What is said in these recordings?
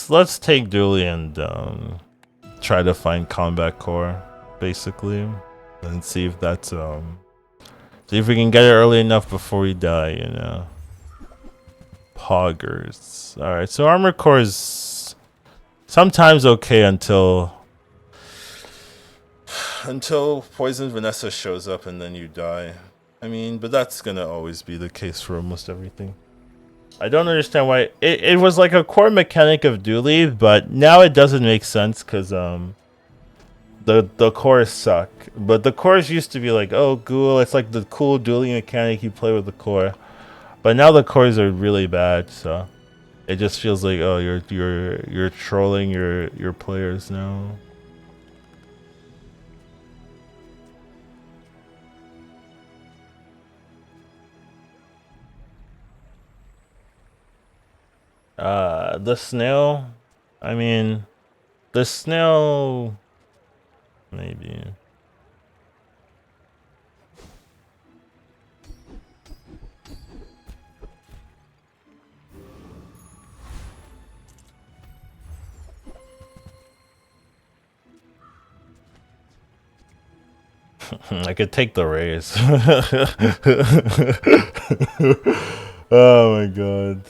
let's take Dooley and try to find combat core, basically, and see if that's see if we can get it early enough before we die. You know. Poggers. All right, so armor core is sometimes okay until Poison Vanessa shows up and then you die. I mean, but that's gonna always be the case for almost everything. I don't understand why it was like a core mechanic of Dooley, but now it doesn't make sense because the cores suck. But the cores used to be like, oh, cool, it's like the cool Dooley mechanic you play with the core. But now the cores are really bad, so it just feels like, oh, you're trolling your players now. The snail. I mean, the snail. Maybe. I could take the race. Oh my god.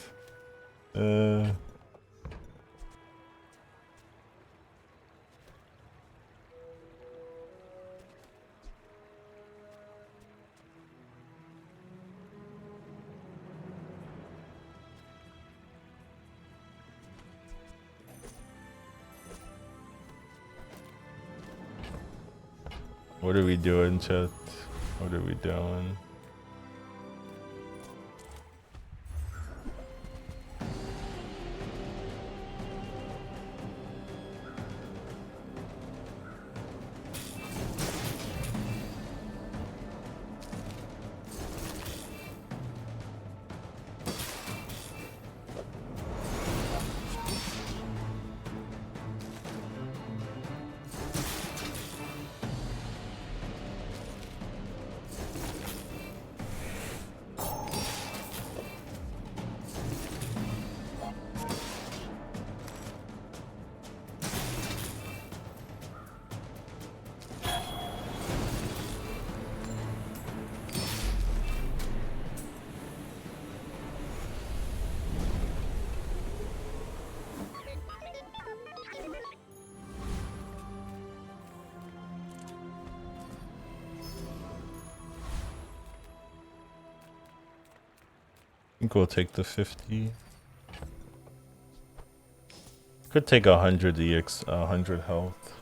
What are we doing, chat? What are we doing? I think we'll take the 50. Could take 100 EX, 100 health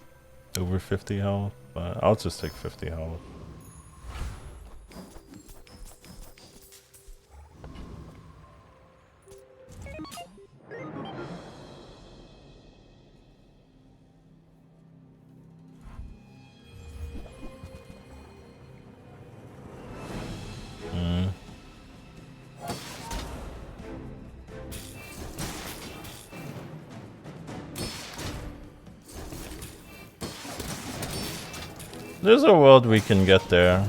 over 50 health, but I'll just take 50 health. There's a world we can get there.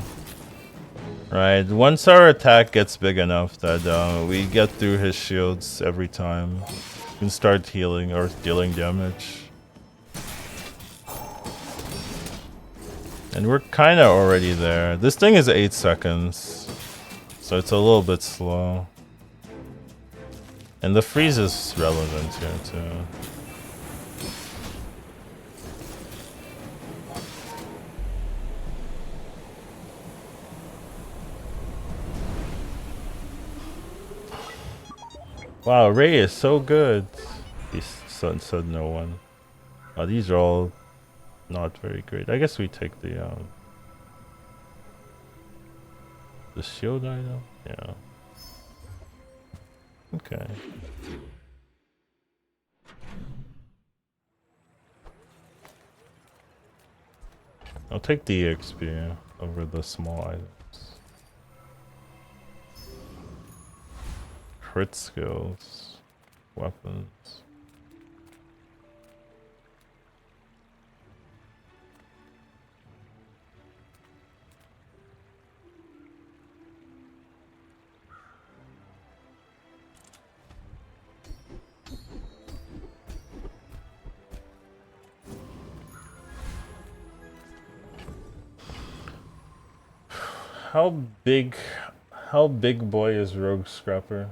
Right, once our attack gets big enough that we get through his shields every time, we can start healing or dealing damage. And we're kind of already there. This thing is 8 seconds, so it's a little bit slow. And the freeze is relevant here too. Wow, Ray is so good. He said no one. These are all not very great. I guess we take the shield item. Yeah. Okay. I'll take the EXP over the small items. Crit skills, weapons. How big boy is Rogue Scrapper?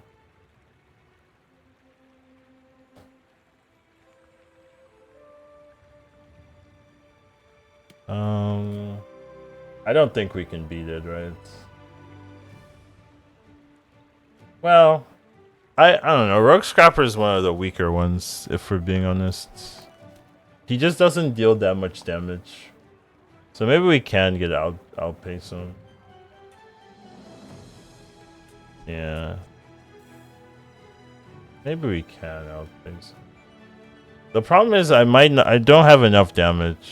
I don't think we can beat it, right? Well, I don't know. Rogue Scrapper is one of the weaker ones, if we're being honest. He just doesn't deal that much damage. So maybe we can get outpace him. Yeah. Maybe we can outpace him. The problem is I don't have enough damage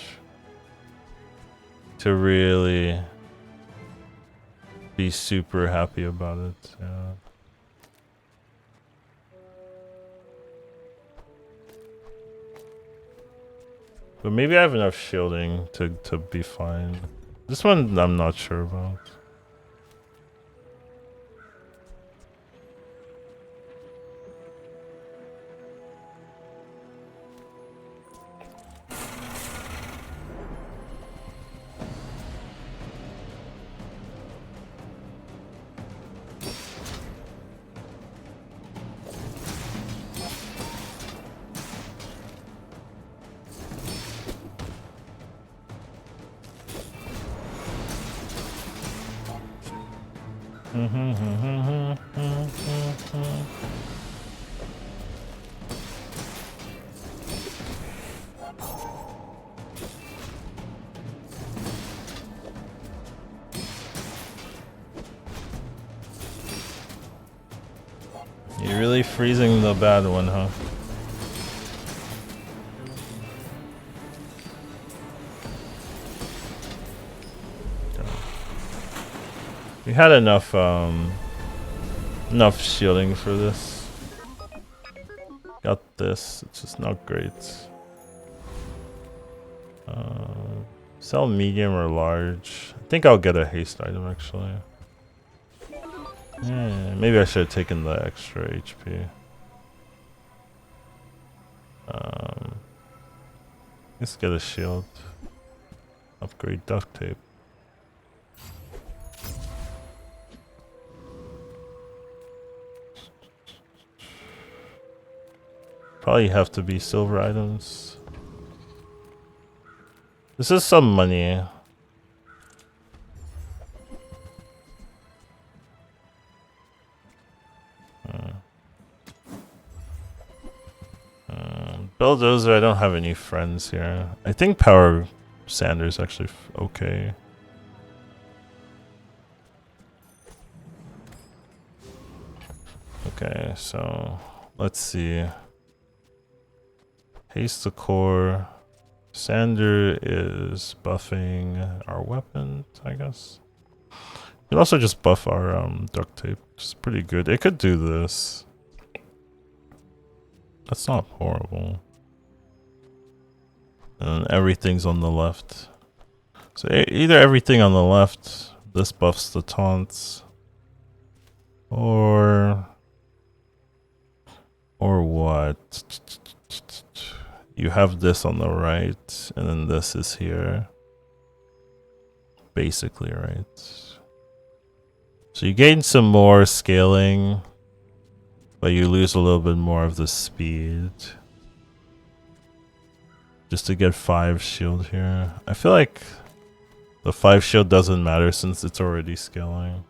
to really be super happy about it. Yeah. But maybe I have enough shielding to be fine. This one I'm not sure about. You're really freezing the bad one, huh? We had enough shielding for this. Got this, it's just not great. Sell medium or large. I think I'll get a haste item actually. Yeah, maybe I should have taken the extra HP. Let's get a shield. Upgrade duct tape. Probably have to be silver items. This is some money. Bulldozer, I don't have any friends here. I think Power Sander's actually okay. Okay, so let's see. Haste the core. Sander is buffing our weapon, I guess. We can also just buff our duct tape, which is pretty good. It could do this. That's not horrible. And everything's on the left. So either everything on the left, this buffs the taunts, or what? You have this on the right, and then this is here. Basically, right? So you gain some more scaling, but you lose a little bit more of the speed. Just to get 5 shield here. I feel like the 5 shield doesn't matter since it's already scaling.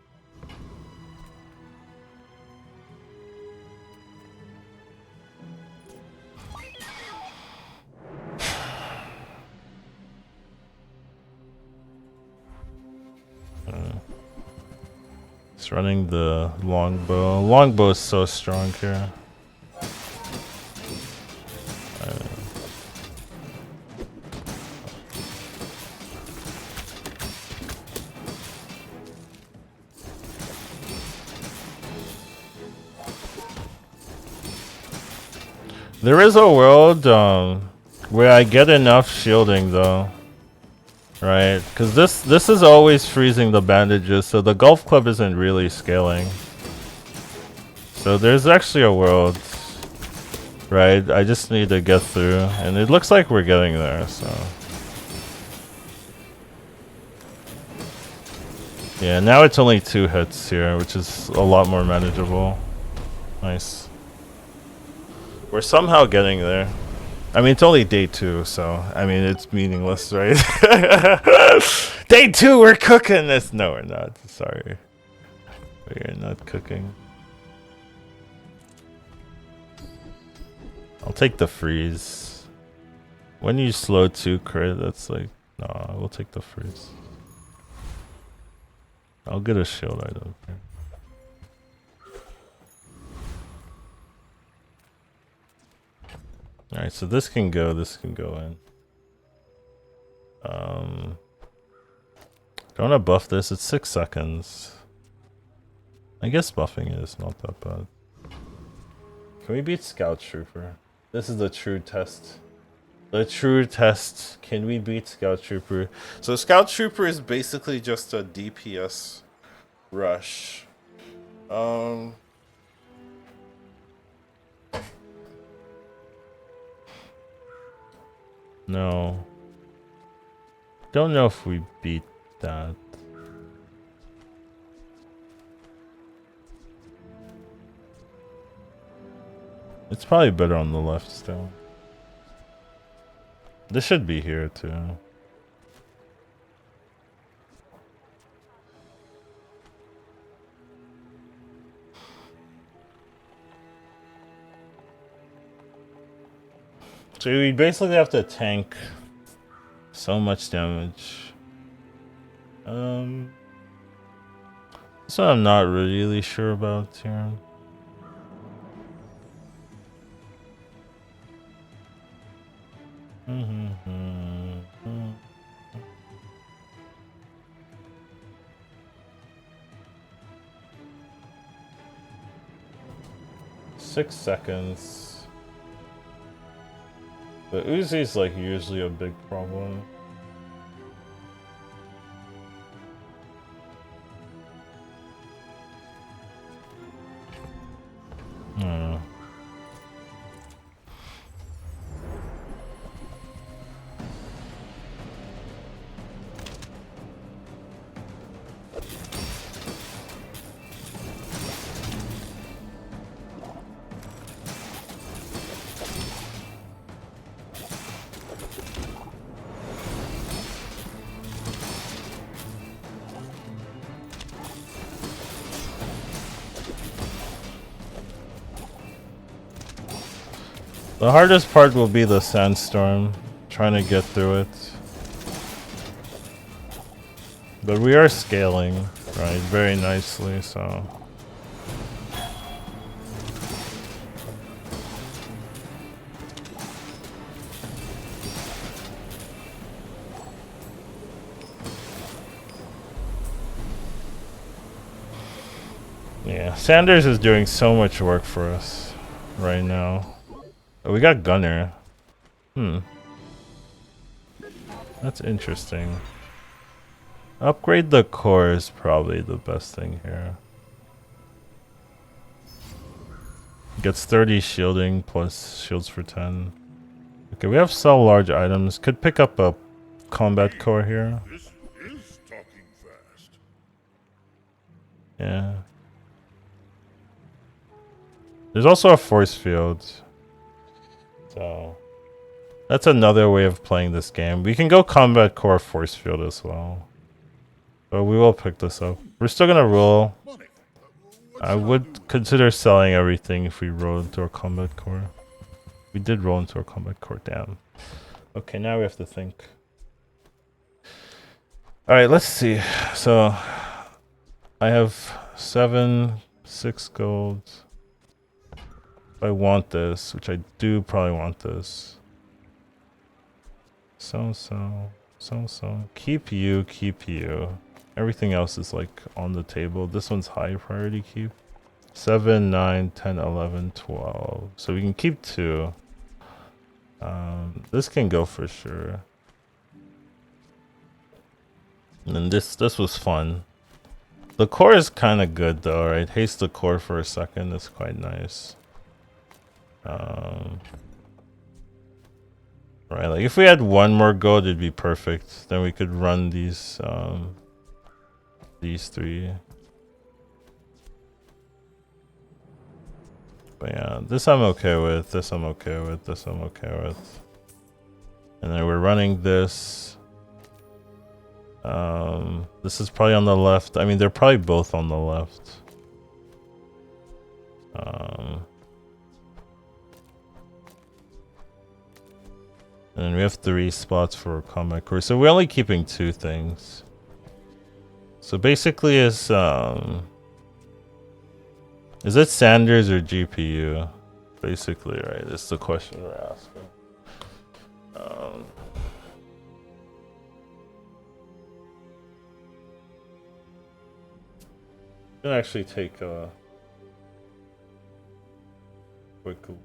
It's running the longbow. Longbow is so strong here. There is a world where I get enough shielding though, right? Because this is always freezing the bandages, so the golf club isn't really scaling. So there's actually a world, right? I just need to get through, and it looks like we're getting there. So Yeah, now it's only 2 hits here, which is a lot more manageable. Nice. We're somehow getting there. I mean, it's only day 2, so I mean, it's meaningless, right? Day 2, we're cooking this. No, we're not. Sorry, we're not cooking. I'll take the freeze. When you slow 2 crit, that's like, nah, we'll take the freeze. I'll get a shield item here. Alright, so this can go in. Don't wanna buff this, it's 6 seconds. I guess buffing is not that bad. Can we beat Scout Trooper? This is the true test. The true test. Can we beat Scout Trooper? So Scout Trooper is basically just a DPS rush. No. Don't know if we beat that. It's probably better on the left still. This should be here too. So we basically have to tank so much damage. This one I'm not really sure about here. Mm-hmm. 6 seconds. The Uzi's like usually a big problem. I don't know. The hardest part will be the sandstorm, trying to get through it. But we are scaling, right, very nicely, so... Yeah, Sanders is doing so much work for us right now. Oh, we got Gunner. That's interesting. Upgrade the core is probably the best thing here. Gets 30 shielding plus shields for 10. Okay, we have sell large items. Could pick up a combat core here. This is talking fast. Yeah. There's also a force field. So that's another way of playing this game. We can go combat core force field as well. But we will pick this up. We're still gonna roll. I would consider selling everything if we roll into our combat core. We did roll into our combat core, damn. Okay, now we have to think. Alright, let's see. So I have 6 gold. I want this, which I do probably want this. So. Keep you. Everything else is like on the table. This one's high priority keep. 7, 9, 10, 11, 12. So we can keep 2. This can go for sure. And then this was fun. The core is kind of good though, right? Haste the core for a second. That's quite nice. Right, like if we had 1 more gold, it'd be perfect. Then we could run these these three. But yeah, this I'm okay with. This I'm okay with. This I'm okay with. And then we're running this. This is probably on the left. I mean, they're probably both on the left. And then we have 3 spots for combat core. So we're only keeping 2 things. So basically is it Sanders or GPU? Basically, right? That's the question we're asking. I'm gonna actually take a quick look.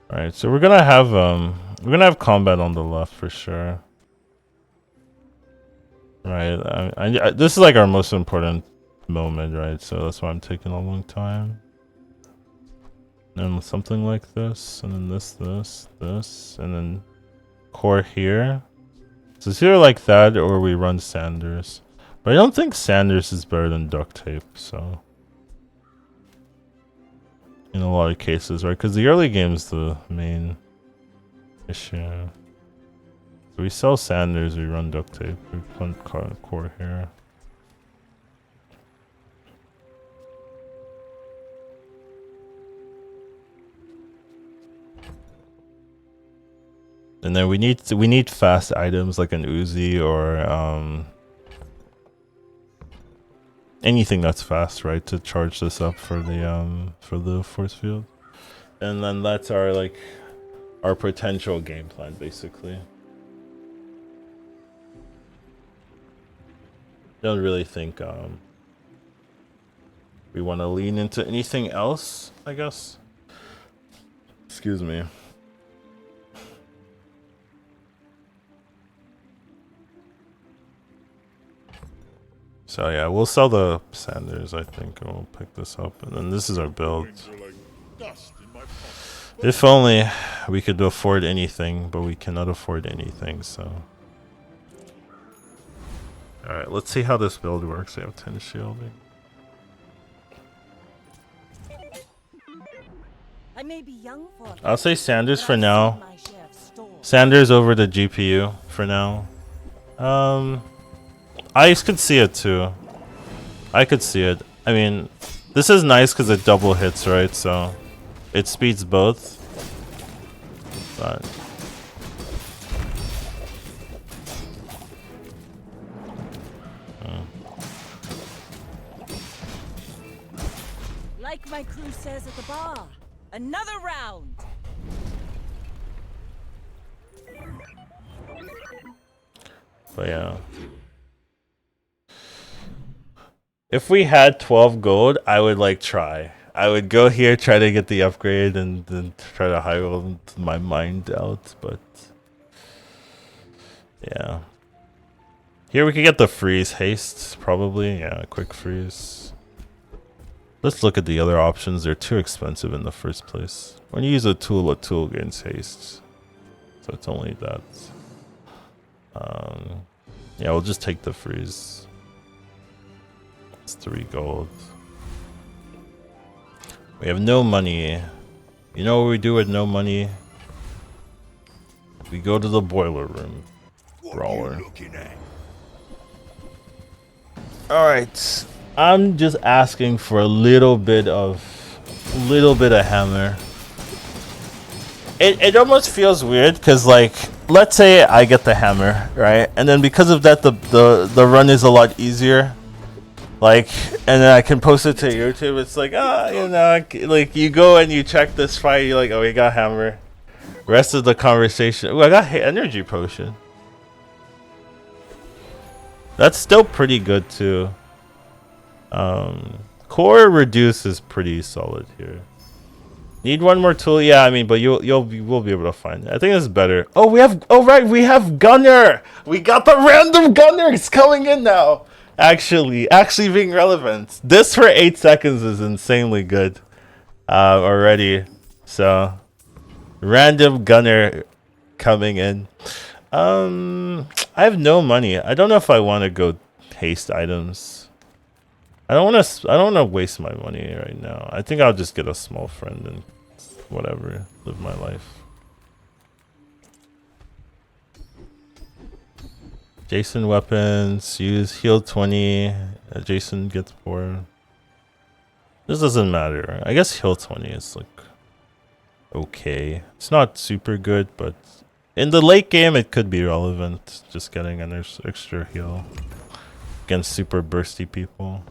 Alright, so we're gonna have combat on the left for sure. Right, this is like our most important moment, right? So that's why I'm taking a long time. And something like this, and then this, and then core here. So it's either like that or we run Sanders. But I don't think Sanders is better than duct tape, so. In a lot of cases, right? Because the early game is the main issue. So we sell Sanders, we run duct tape, we put core here. And then we need fast items like an Uzi or anything that's fast, right, to charge this up for the force field. And then that's our potential game plan basically. Don't really think we want to lean into anything else, I guess. Excuse me. So yeah, we'll sell the Sanders, I think, and we'll pick this up. And then this is our build. If only we could afford anything, but we cannot afford anything, so. Alright, let's see how this build works. We have 10 shielding. I may be young for I'll say Sanders for now. Sanders over the GPU for now. I could see it too. I could see it. I mean, this is nice because it double hits, right? So it speeds both. But like my crew says at the bar, another round. But yeah. If we had 12 gold, I would try. I would go here, try to get the upgrade, and then try to high roll my mind out, but yeah. Here we could get the freeze haste, probably. Yeah, quick freeze. Let's look at the other options. They're too expensive in the first place. When you use a tool gains haste. So it's only that. Yeah, we'll just take the freeze. It's 3 gold. We have no money. You know what we do with no money? We go to the boiler room. Brawler. Alright. I'm just asking for a little bit of hammer. It almost feels weird because let's say I get the hammer, right? And then because of that the run is a lot easier. And then I can post it to YouTube. It's you go and you check this fight, you're like, oh, we got hammer. Rest of the conversation. Oh, I got energy potion. That's still pretty good too. Core reduce is pretty solid here. Need one more tool? Yeah, I mean, but we'll be able to find it. I think it's better. Oh, we have. Oh, right, we have gunner. We got the random gunner. It's coming in now. Actually being relevant. This for 8 seconds is insanely good. Already. So, random gunner coming in. I have no money. I don't know if I want to go haste items. I don't want to waste my money right now. I think I'll just get a small friend and whatever, live my life. Jason weapons, use heal 20. Jason gets bored. This doesn't matter. I guess heal 20 is like okay. It's not super good, but in the late game it could be relevant. Just getting an extra heal against super bursty people.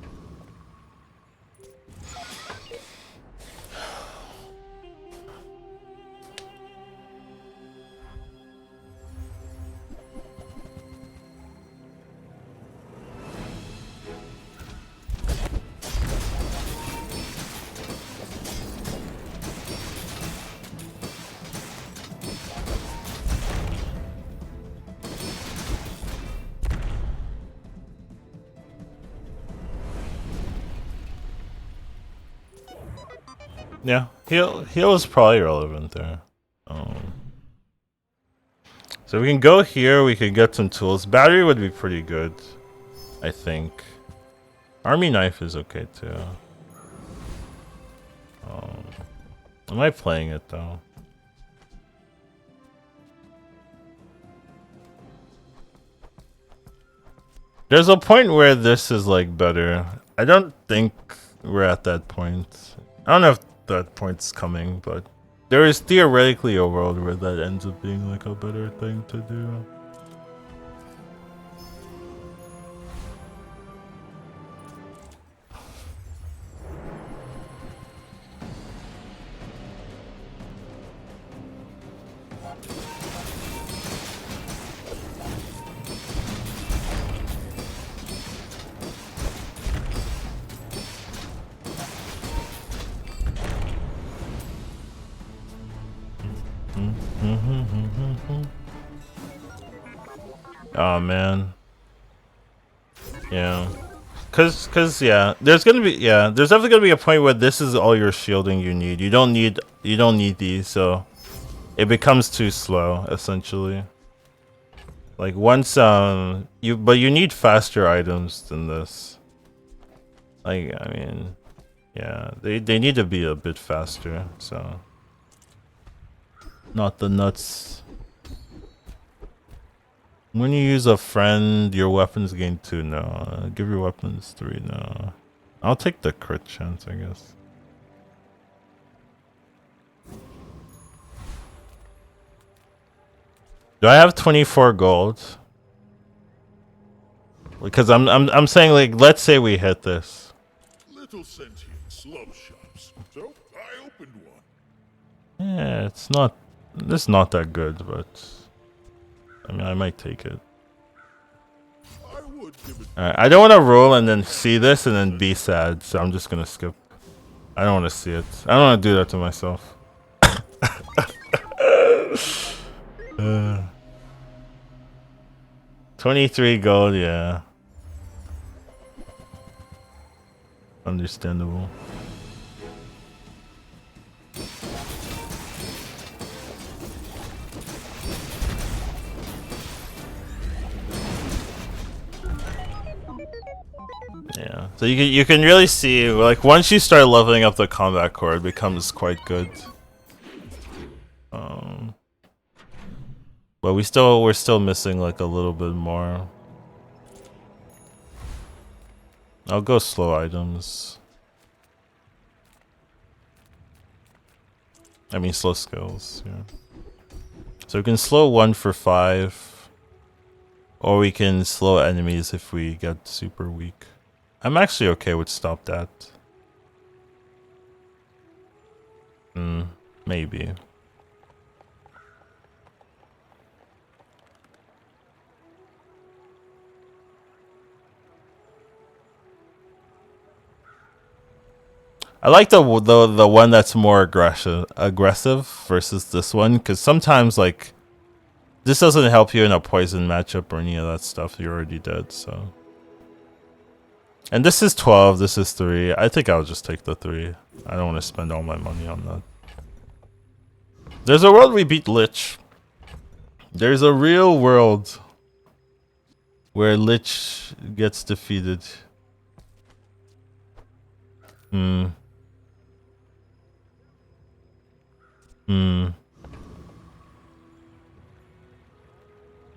Yeah, heal is probably relevant there. So we can go here, we can get some tools. Battery would be pretty good, I think. Army knife is okay too. Am I playing it though? There's a point where this is like better. I don't think we're at that point. I don't know if that point's coming, but there is theoretically a world where that ends up being like a better thing to do. Oh man. Yeah. Cause yeah, there's definitely gonna be a point where this is all your shielding you need. You don't need these, so it becomes too slow, essentially. Like once you need faster items than this. Like I mean, yeah, they need to be a bit faster, so not the nuts. When you use a friend, your weapons gain 2. No, give your weapons 3. No, I'll take the crit chance, I guess. Do I have 24 gold? Because I'm saying, like, let's say we hit this. Little sentient slum shops. So I opened one. Yeah, it's not that good, but I mean, I might take it. I would give it. Alright, I don't want to roll and then see this and then be sad, so I'm just gonna skip. I don't want to see it. I don't want to do that to myself. 23 gold, yeah. Understandable. Yeah, so you can really see, like, once you start leveling up the combat core, it becomes quite good. But we're still missing like a little bit more. I'll go slow items. I mean slow skills, yeah. So we can slow 1 for 5. Or we can slow enemies if we get super weak. I'm actually okay with stop that. Maybe. I like the one that's more aggressive versus this one, because sometimes like this doesn't help you in a poison matchup or any of that stuff. You're already dead. So, and this is 12. This is 3. I think I'll just take the 3. I don't want to spend all my money on that. There's a world we beat Lich. There's a real world where Lich gets defeated.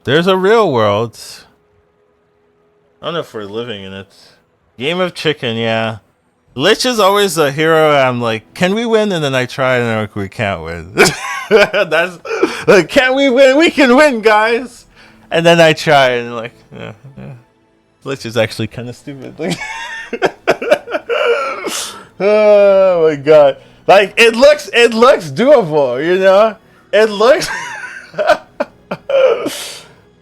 There's a real world. I don't know if we're living in it. Game of Chicken, yeah. Lich is always a hero. I'm like, can we win? And then I try and I'm like, we can't win. That's like, can we win? We can win, guys. And then I try and like, yeah. Lich is actually kind of stupid. Like, oh my god! Like it looks doable, you know. It looks,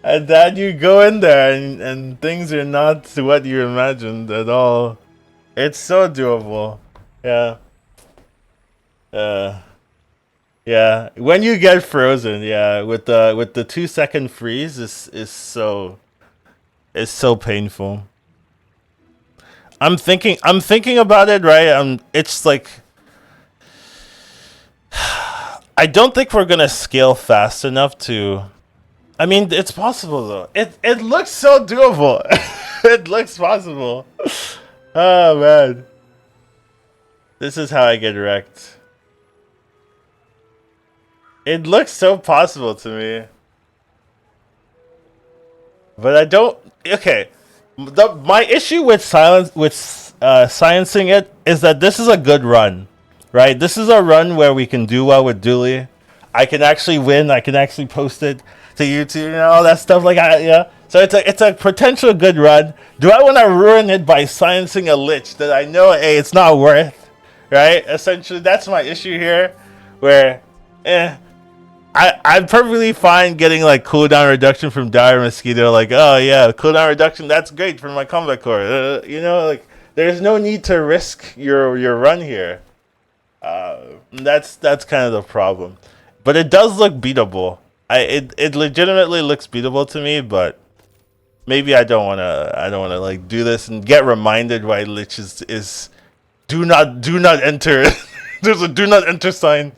and then you go in there and things are not what you imagined at all. It's so doable. Yeah. Yeah. When you get frozen, yeah, with the 2-second freeze is so painful. I'm thinking about it, right? It's like I don't think we're gonna scale fast enough to. I mean, it's possible though. It looks so doable. It looks possible. Oh man, this is how I get wrecked. It looks so possible to me, but I don't. Okay, my issue with sciencing it is that this is a good run, right? This is a run where we can do well with Dooley. I can actually win. I can actually post it to YouTube and all that stuff. Like, yeah. So it's a potential good run. Do I want to ruin it by sciencing a Lich that I know, hey, it's not worth, right? Essentially, that's my issue here, where, I'm perfectly fine getting like cooldown reduction from Dire Mosquito. Like, oh yeah, cooldown reduction, that's great for my combat core. You know, like there's no need to risk your run here. That's kind of the problem. But it does look beatable. It legitimately looks beatable to me, but maybe I don't wanna like do this and get reminded why Lich is do not enter. There's a do not enter sign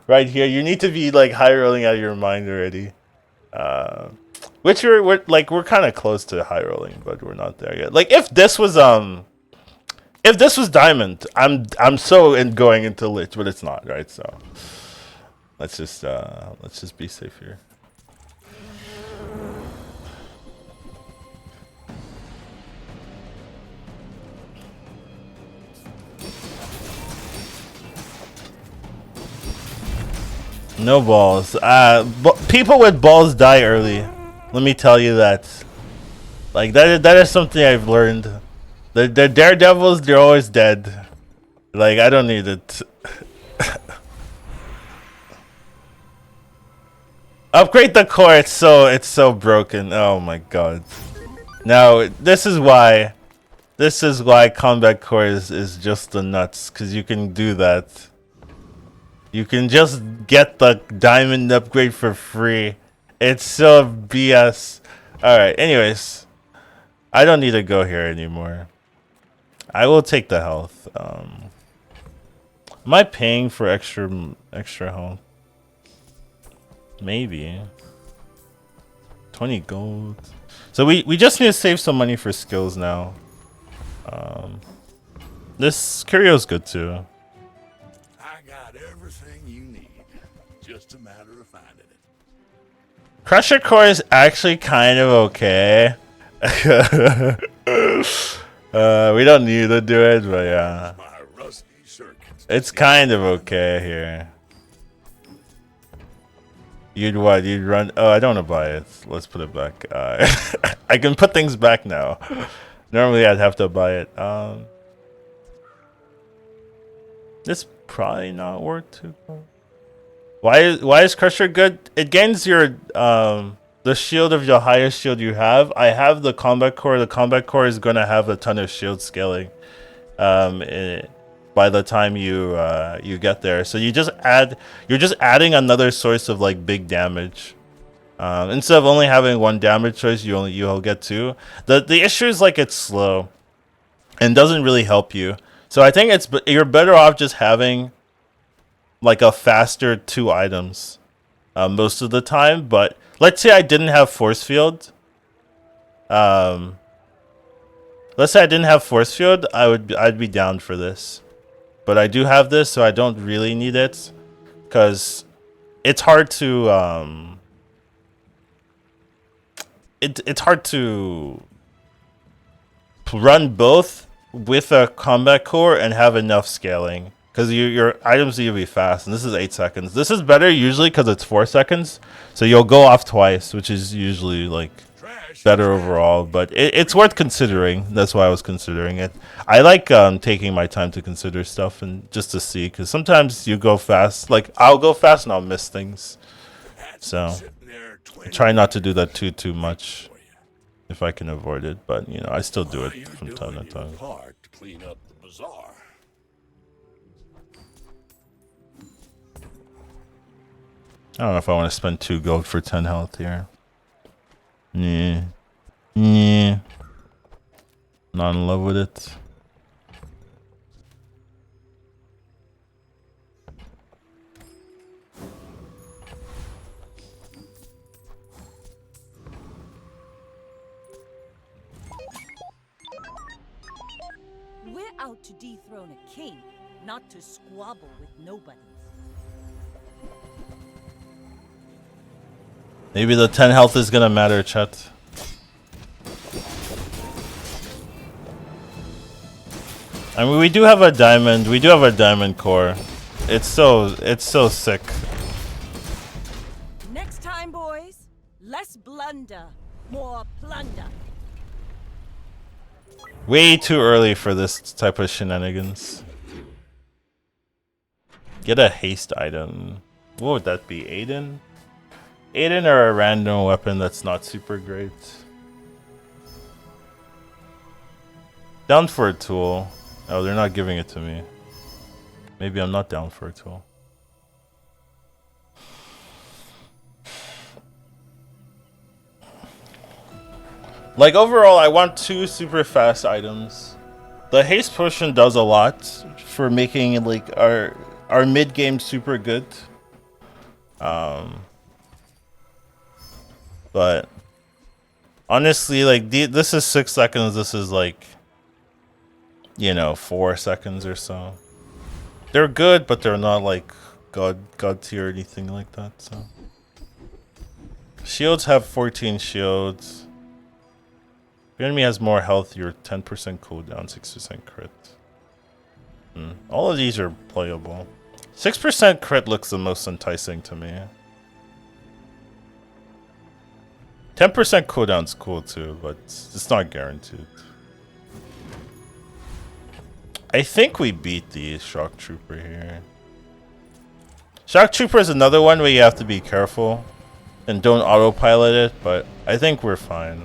right here. You need to be like high rolling out of your mind already. Which we're kind of close to high rolling, but we're not there yet. Like if this was Diamond, I'm so going into Lich, but it's not, right? So let's just be safe here. No balls. People with balls die early. Let me tell you that. Like that is something I've learned. The daredevils, they're always dead. Like I don't need it. Upgrade the core. It's so broken. Oh my god. Now this is why combat core is just the nuts, because you can do that. You can just get the diamond upgrade for free. It's so BS. Alright, anyways. I don't need to go here anymore. I will take the health. Am I paying for extra health? Maybe. 20 gold. So we just need to save some money for skills now. This Curio's good too. Just a matter of finding it. Crusher core is actually kind of okay. We don't need to do it, but yeah. It's kind of okay here. You'd what? You'd run? Oh, I don't want to buy it. Let's put it back. I can put things back now. Normally I'd have to buy it. It's probably not worth too. Why is Crusher good? It gains your the shield of your highest shield you have. I have the combat core. The combat core is gonna have a ton of shield scaling. by the time you get there. So you're just adding another source of like big damage. Instead of only having one damage choice, you'll get two. The issue is like it's slow and doesn't really help you. So I think you're better off just having like a faster 2 items most of the time. But let's say I didn't have force field. Let's say I didn't have force field, I'd be down for this. But I do have this, so I don't really need it, because it's hard to it's hard to run both with a combat core and have enough scaling, because your items need to be fast, and this is 8 seconds. This is better usually because it's 4 seconds, so you'll go off twice, which is usually like better overall, but it's worth considering. That's why I was considering it. I like taking my time to consider stuff and just to see, because sometimes you go fast. Like I'll go fast and I'll miss things, so I try not to do that too much if I can avoid it. But you know, I still do it from time to time. Part to clean up the bazaar. I don't know if I want to spend 2 gold for 10 health here. Yeah. Yeah. Not in love with it. We're out to dethrone a king, not to squabble with nobody. Maybe the 10 health is gonna matter, chat. I mean, we do have a diamond. We do have a diamond core. It's so sick. Next time, boys, less blunder, more plunder. Way too early for this type of shenanigans. Get a haste item. What would that be? Aiden? Aiden or a random weapon that's not super great. Down for a tool. Oh, they're not giving it to me. Maybe I'm not down for a tool. Like overall, I want 2 super fast items. The haste potion does a lot for making like our mid game super good. But honestly, like this is 6 seconds. This is like, you know, 4 seconds or so. They're good, but they're not like god tier or anything like that. So shields have 14 shields. If your enemy has more health, you're 10% cooldown, 6% crit. All of these are playable. 6% crit looks the most enticing to me. 10% cooldown's cool too, but it's not guaranteed. I think we beat the Shock Trooper here. Shock Trooper is another one where you have to be careful and don't autopilot it, but I think we're fine.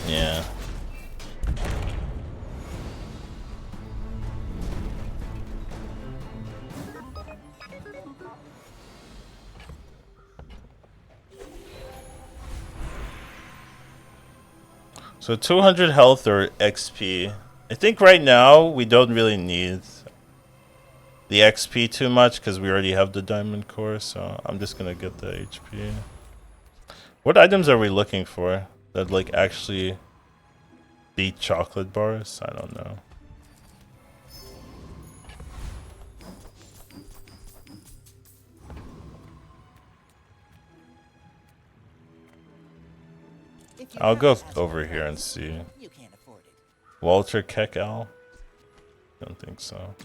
Yeah. So 200 health or XP. I think right now we don't really need the XP too much because we already have the diamond core, so I'm just gonna get the HP. What items are we looking for that like actually beat chocolate bars? I don't know. I'll go over here and see. You can't afford it. Walter Kekel? Don't think so.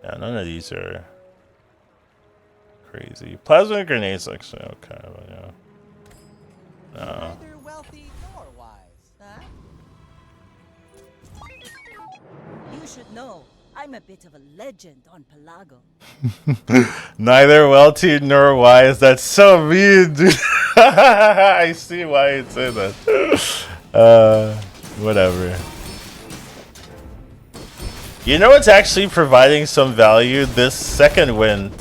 Yeah, none of these are crazy. Plasma grenades actually okay, but yeah. No. Neither wealthy nor wise, huh? You should know, I'm a bit of a legend on Pelago. Neither wealthy nor wise. That's so mean, dude. I see why you'd say that. Whatever. You know what's actually providing some value? This second wind,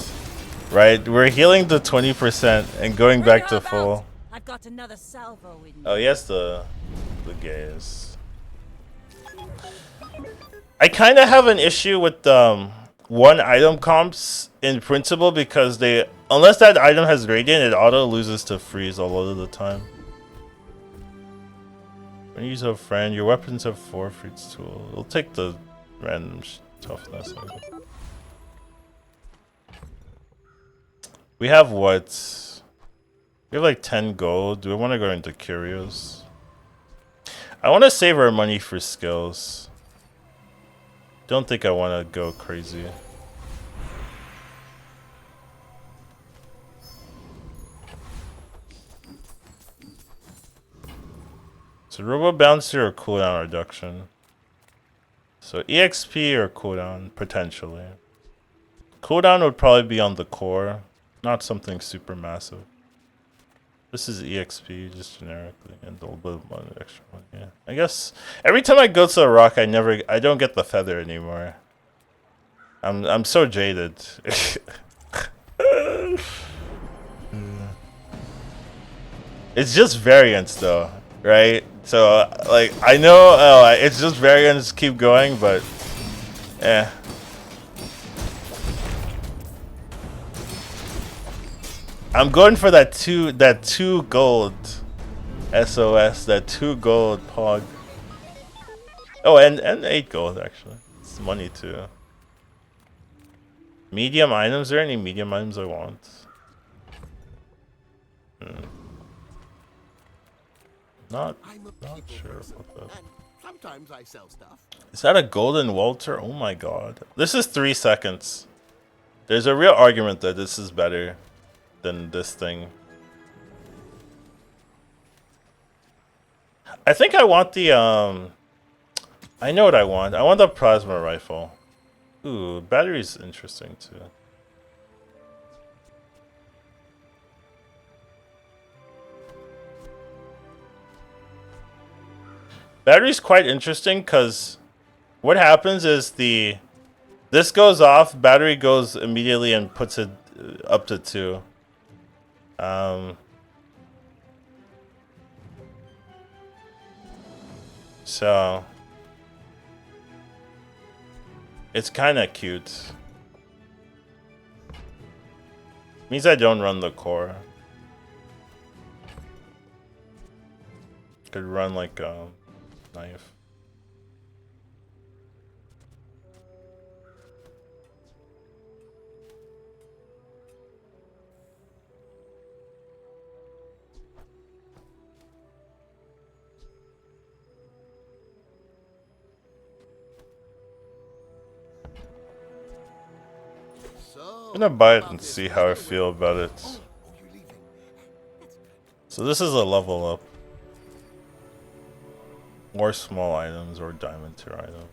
right? We're healing to 20% and going back to full. I've got another salvo in. Oh yes, the gaze. I kind of have an issue with one item comps in principle because they, unless that item has radiant, it auto loses to freeze a lot of the time. When you use a friend, your weapons have 4 for each tool. It'll take the random toughness. I guess. We have what? We have like 10 gold. Do we want to go into curios? I want to save our money for skills. Don't think I want to go crazy. So Robo Bouncer or cooldown reduction? So EXP or cooldown, potentially. Cooldown would probably be on the core, not something super massive. This is EXP, just generically, and a little bit of money, extra money. Yeah, I guess every time I go to a rock, I don't get the feather anymore. I'm so jaded. It's just variants, though, right? So like I know it's just variants keep going, but eh. I'm going for that two gold SOS, that 2 gold pog. Oh, and 8 gold actually. It's money too. Medium items, are there any medium items I want? Not sure about that. And sometimes I sell stuff. Is that a golden Walter? Oh my god. This is 3 seconds. There's a real argument that this is better than this thing. I think I want the I know what I want. I want the plasma rifle. Ooh, battery's interesting too. Battery's quite interesting because what happens is this goes off, battery goes immediately and puts it up to 2. So it's kind of cute. Means I don't run the core. Could run like a knife. I'm gonna buy it and see how I feel about it. So this is a level up. More small items or diamond tier item.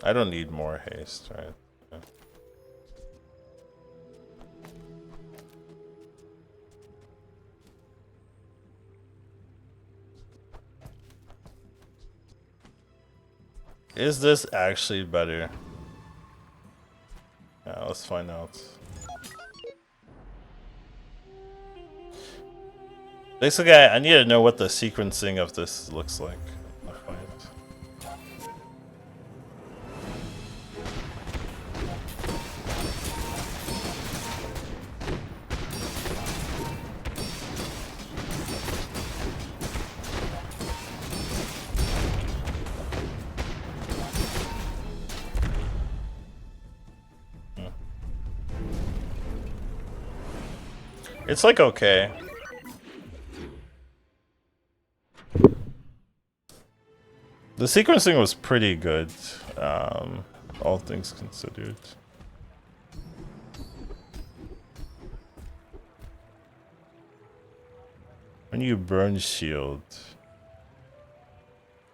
I don't need more haste, right? Yeah. Is this actually better? Yeah, let's find out. Basically, I need to know what the sequencing of this looks like. I'll find it. It's like okay. The sequencing was pretty good. all things considered. When you burn shield,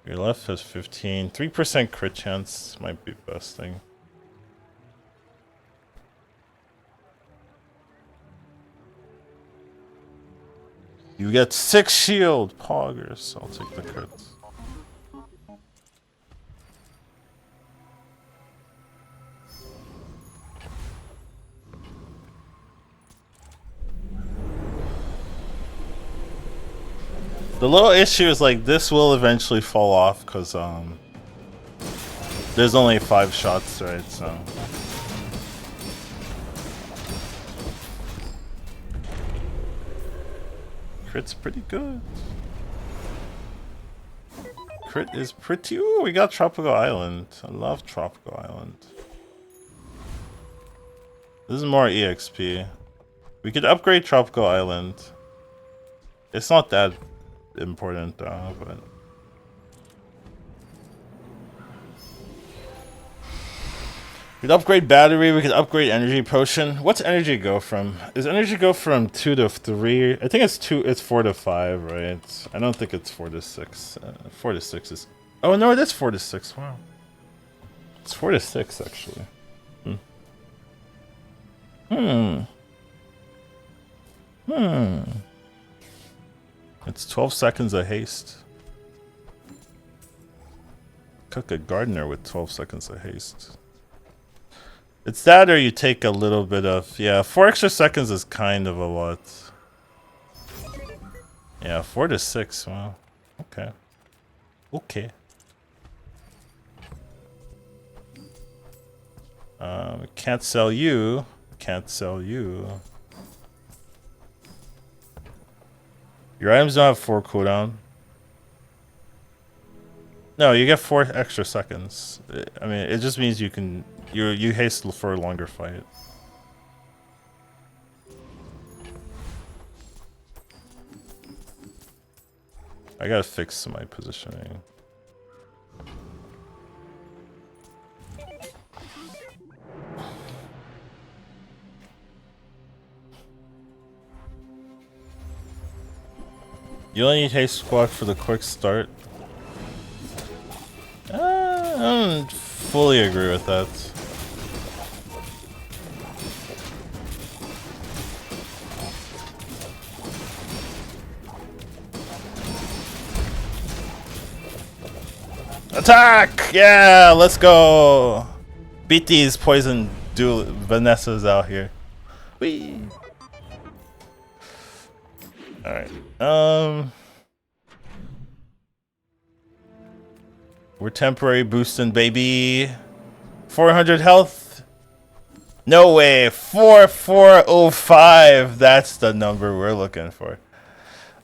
your left has 15. 3% crit chance might be the best thing. You get 6 shield poggers. I'll take the crits. The little issue is like this will eventually fall off because there's only 5 shots, right? So crit's pretty good. Crit is pretty. Ooh, we got Tropical Island. I love Tropical Island. This is more EXP. We could upgrade Tropical Island. It's not that important though, but we could upgrade battery, we could upgrade energy potion. What's energy go from? Does energy go from 2 to 3? I think it's 4 to 5, right? I don't think it's 4 to 6. 4 to 6 is... Oh no, it is 4 to 6, wow. It's 4 to 6 actually. It's 12 seconds of haste. Cook a gardener with 12 seconds of haste. It's that or you take a little bit of... Yeah, 4 extra seconds is kind of a lot. Yeah, 4 to 6, wow. Okay. Okay. Can't sell you. Can't sell you. Your items don't have 4 cooldown. No, you get 4 extra seconds. I mean, it just means you can you haste for a longer fight. I gotta fix my positioning. You only need haste squawk for the quick start. I don't fully agree with that. Attack! Yeah, let's go! Beat these poison Vanessas out here. Whee! Alright. We're temporary boosting, baby. 400 health. No way. 4405. That's the number we're looking for.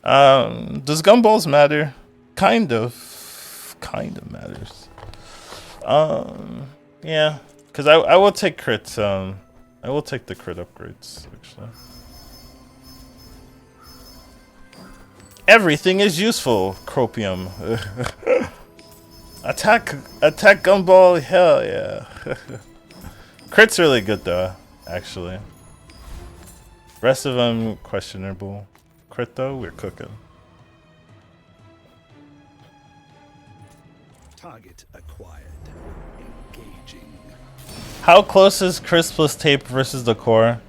Does gumballs matter? Kind of matters. Yeah. Because I will take crits. I will take the crit upgrades, actually. Everything is useful, Cropium. Attack gumball, hell yeah. Crit's really good though, actually. Rest of them questionable. Crit though, we're cooking. Target acquired. Engaging. How close is Crisp plus tape versus the core?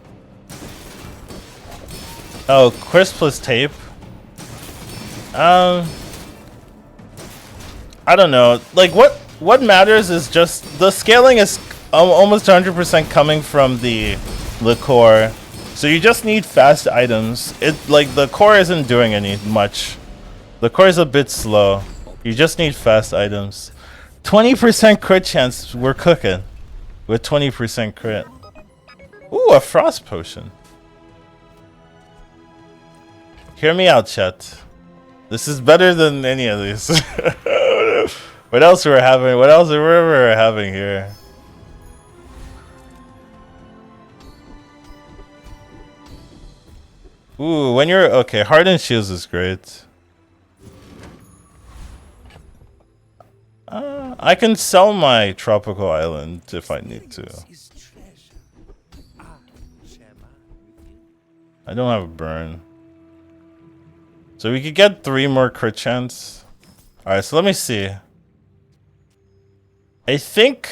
Oh, Crisp plus tape. I don't know. Like what matters is just the scaling is almost 100% coming from the core. So you just need fast items. It like the core isn't doing any much. The core is a bit slow. You just need fast items. 20% crit chance, we're cooking. With 20% crit. Ooh, a frost potion. Hear me out, chat. This is better than any of these. What else we're having? What else we're having here? Ooh, when you're okay, hardened shields is great. I can sell my tropical island if I need to. Is treasure. I share mine with you. I don't have a burn. So we could get 3 more crit chance. Alright, so let me see. I think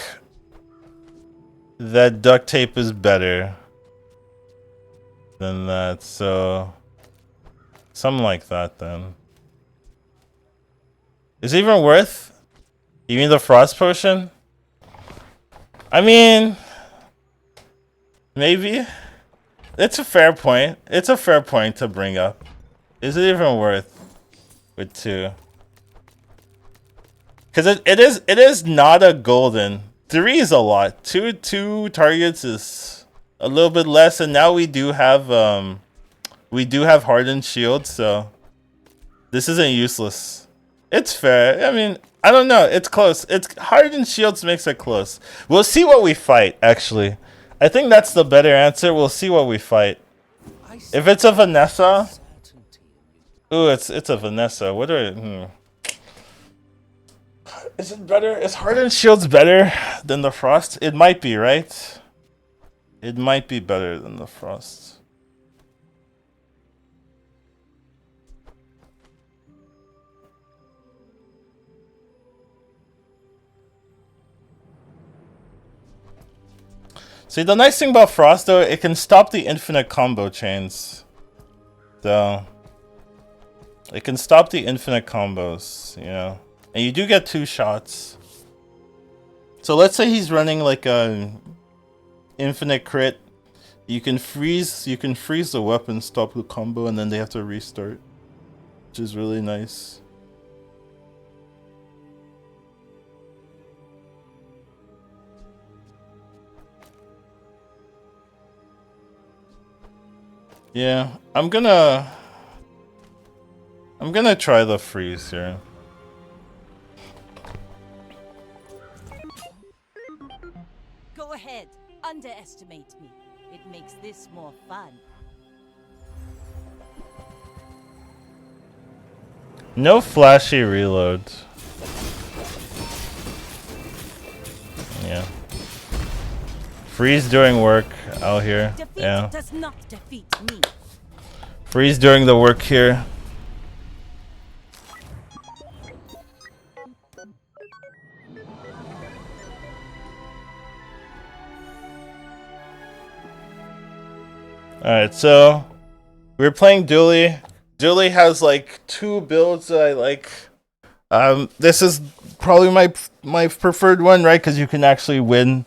that duct tape is better than that, so something like that then. Is it even worth? You mean the frost potion? I mean, maybe. It's a fair point. It's a fair point to bring up. Is it even worth with 2? Because it is not a golden. 3 is a lot. Two targets is a little bit less, and now we do have hardened shield, so this isn't useless. It's fair. I mean, I don't know. It's close. It's hardened shields makes it close. We'll see what we fight. Actually, I think that's the better answer. We'll see what we fight. If it's a Vanessa, ooh, it's a Vanessa. What are Is it better? Is hardened shields better than the frost? It might be, right? It might be better than the frost. See, the nice thing about frost though, it can stop the infinite combo chains. So it can stop the infinite combos, you know. And you do get 2 shots. So let's say he's running like a infinite crit. You can freeze the weapon, stop the combo, and then they have to restart. Which is really nice. Yeah, I'm gonna try the freeze here. Go ahead, underestimate me. It makes this more fun. No flashy reload. Yeah. Freeze doing work out here. Defeat Yeah. does not defeat me. Freeze doing the work here. Alright, so we're playing Dooley. Dooley has like 2 builds that I like. This is probably my preferred one, right? Because you can actually win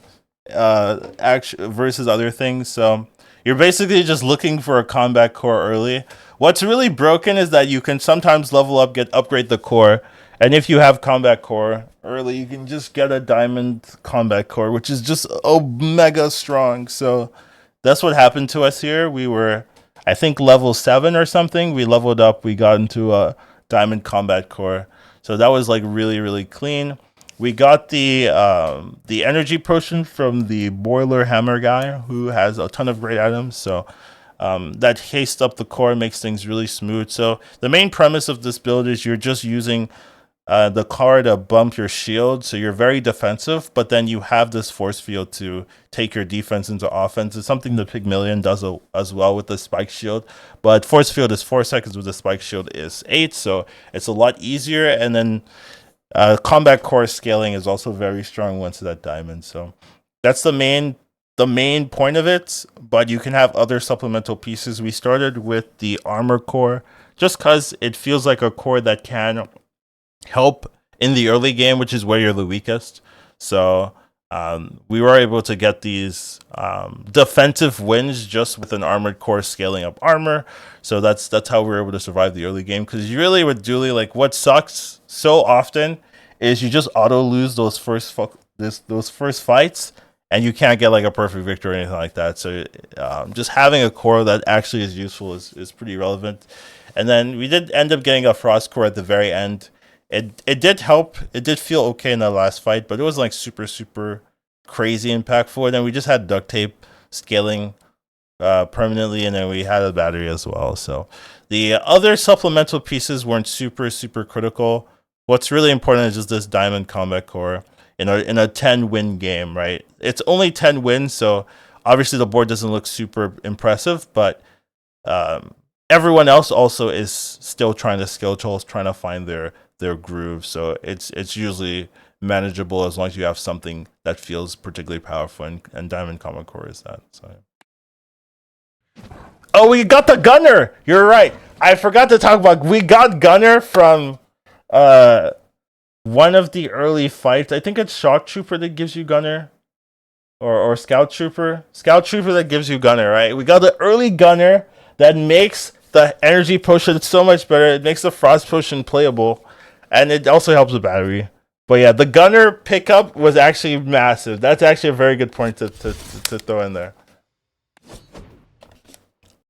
versus other things. So you're basically just looking for a combat core early. What's really broken is that you can sometimes level up, upgrade the core, and if you have combat core early, you can just get a diamond combat core, which is just mega strong. So that's what happened to us here. We were, I think, level 7 or something. We leveled up. We got into a diamond combat core. So that was like really, really clean. We got the energy potion from the boiler hammer guy, who has a ton of great items. So that haste up the core, makes things really smooth. So the main premise of this build is you're just using the car to bump your shield, so you're very defensive, but then you have this force field to take your defense into offense. It's something the Pygmalion does as well with the spike shield, but force field is 4 seconds with the spike shield is 8, so it's a lot easier. And then combat core scaling is also very strong once that diamond. So that's the main point of it, but you can have other supplemental pieces. We started with the armor core just because it feels like a core that can help in the early game, which is where you're the weakest. So we were able to get these defensive wins just with an armored core scaling up armor. So that's how we were able to survive the early game. Because really with Dooley, like what sucks so often is you just auto lose those first fights, and you can't get like a perfect victory or anything like that. So just having a core that actually is useful is pretty relevant. And then we did end up getting a frost core at the very end. It did help. It did feel okay in the last fight, but it wasn't like super crazy impactful. And then we just had duct tape scaling permanently, and then we had a battery as well. So the other supplemental pieces weren't super critical. what's really important is just this Diamond Combat Core in a 10-win game, right? It's only 10 wins, so obviously the board doesn't look super impressive, but everyone else also is still trying to skill tools, trying to find their groove. So it's usually manageable as long as you have something that feels particularly powerful, and Diamond Combat Core is that. So. Oh, we got the Gunner! You're right. I forgot to talk about, we got Gunner from one of the early fights. I think it's Shock Trooper that gives you Gunner. Or Scout Trooper. Scout Trooper that gives you Gunner, right? We got the early Gunner that makes the energy potion so much better. It makes the frost potion playable. And it also helps the battery. But yeah, the Gunner pickup was actually massive. That's actually a very good point to throw in there.